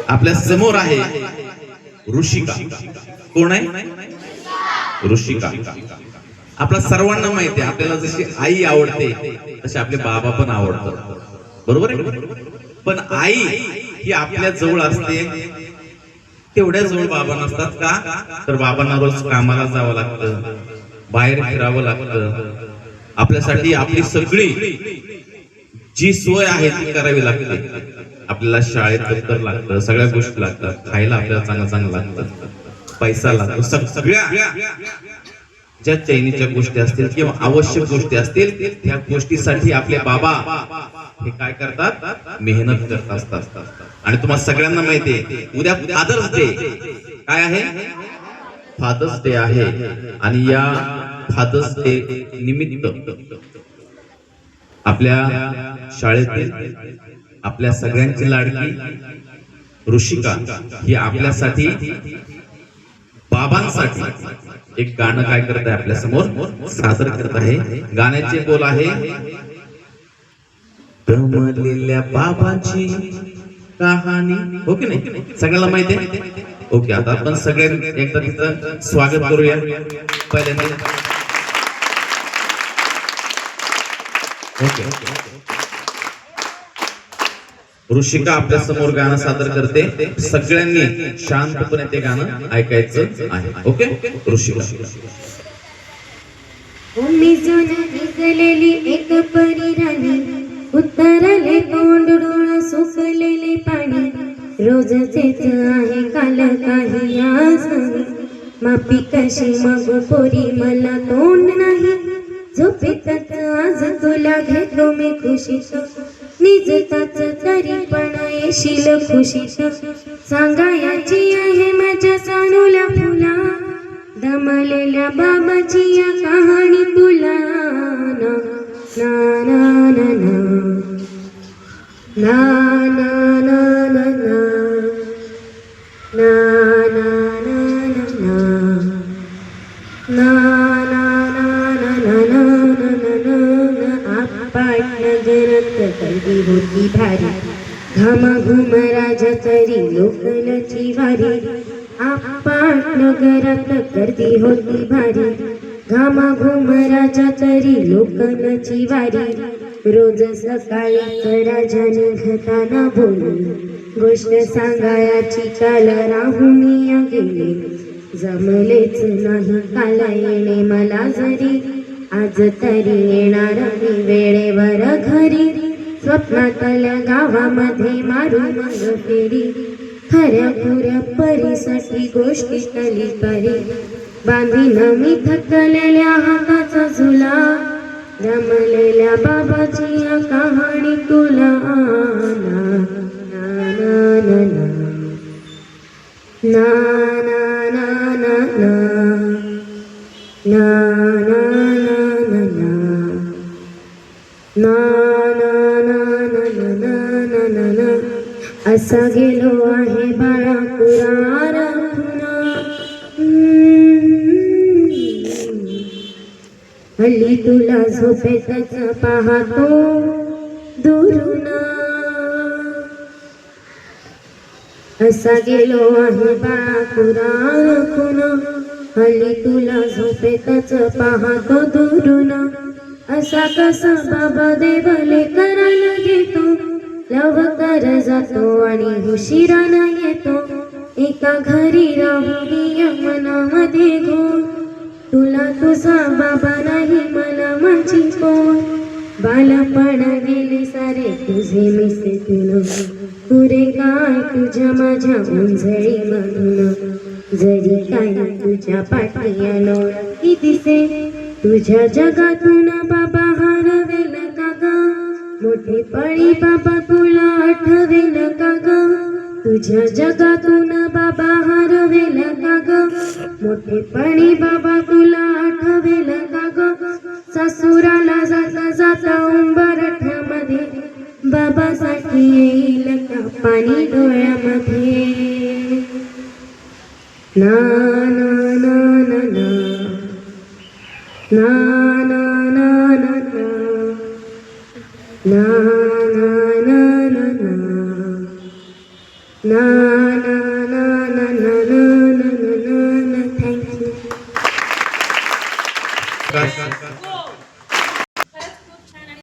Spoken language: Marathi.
आपल्या समोर आहे ऋषिका. कोण आहे ऋषिका? आपल्या सर्वांना माहिती आहे, आपल्याला जशी आई आवडते तसे आपले बाबा पण आवडतात, बरोबर आहे. पण आई ही आपल्या जवळ असते, तेवढ्या जवळ बाबा नसतात का? तर बाबांना रोज कामाला जावं लागतं, बाहेर फिरावं लागतं, आपल्यासाठी आपली सगळी जी सोय आहे ती करावी लागते. आपल्याला शाळेत दप्तर लागतं, सगळ्या गोष्टी लागतात, खायला आपल्याला चांगलं चांगलं लागतं, पैसा लागतो. सगळ्या ज्या चैनीच्या गोष्टी असतील किंवा आवश्यक गोष्टी असतील त्या गोष्टीसाठी आपले बाबा हे काय करतात? मेहनत करत असतात. आणि तुम्हाला सगळ्यांना माहिती आहे उद्या फादर्स डे. काय आहे? फादर्स डे आहे. आणि या फादर्स डे निमित्त आपल्या शाळेतील आपल्या सगळ्यांची लाडकी ऋषिका ही आपल्यासाठी बाबांसाठी एक गाणं काय करत आहे? आपल्या समोर सादर करत आहे. गाण्याचे बोल आहे, दमलेल्या बाबाची कहाणी. हो की नाही? सगळ्याला माहिती आहे. ओके, आता आपण सगळे एकदा तिचं स्वागत करूया. पहिल्यांदा ओके, ऋषिका आपल्या समोर गाणं सादर करते. सगळ्यांनी शांतपणे ते गाणं ऐकायचं आहे. ओके, ऋषिका. निघलेली एक परी राणी, उतरले तोंड डोळं सुकलेले पाणी, रोजचेच आहे काल काही आज नाही, मापी कशी मग पोरी मला तोंड नाही, झोपेतच आज तुला घेतो मी खुशीत, निजताच तरी पण येशील खुशीत, सांगायची आहे माझ्या सानूला फुला, दमलेल्या बाबाची या कहाणी तुला. ना ना ना ना ना ना ना ना ना ना ना ना ना. आपाट नगरात गर्दी होती भारी, घामाघूम राजा तरी लोकलची वारी, आपाट नगरात गर्दी होती भारी, घामाघूम राजा तरी लोकलची वारी, रोज सकाळी राजा निघताना बोलली, गोष्ट सांगायची काल राहून गेले, जमलेच नाही काल येणे मला जरी, आज तरी येणार मी वेळेवर घरी, स्वप्नातल्या गावामध्ये मारू मग फेरी, खऱ्या खुऱ्या परीसाठी गोष्टी तली परी, बांधीन मी थकलेल्या हाताचा झुला, जमलेल्या बाबाची या कहाणी तुला. ना ना ना ना ना ना ना ना ना ना ना ना. असा गेलो आहे बाळा कुरार पुन्हा, हल्ली तुला झोपेतच पाहतो दुरून, असा गेलो आहे बाळा कुरार पुन्हा, हल्ली तुला झोपेतच पाहतो दुरून, असा कसा बाबा देवले करायला घेतो, लवकर जातो आणि उशिरानं येतो, एका घरी राहून मनामध्ये घोर, तुला तुझा बाबा नाही मला माझी कोण, बालपण गेले सारे तुझे मिसे तुला, पुरे काय तुझ्या माझ्या उंजळी म्हणून, जरी काय तुझ्या पाठीयानो की दिसे, तुझ्या जगातून बाबा हरवेल का ग, मोठेपणी बाबा तुला आठवेल का ग, तुझ्या जगातून बाबा हरवेल का ग, मोठेपणी बाबा तुला आठवेल का ग, सासुराला जाता जाता उंबरठ्यामध्ये बाबासाठी येईल का पाणी डोळ्यामध्ये. ना ना ना ना ना ना ना ना ना ना ना ना ना ना प्रकाश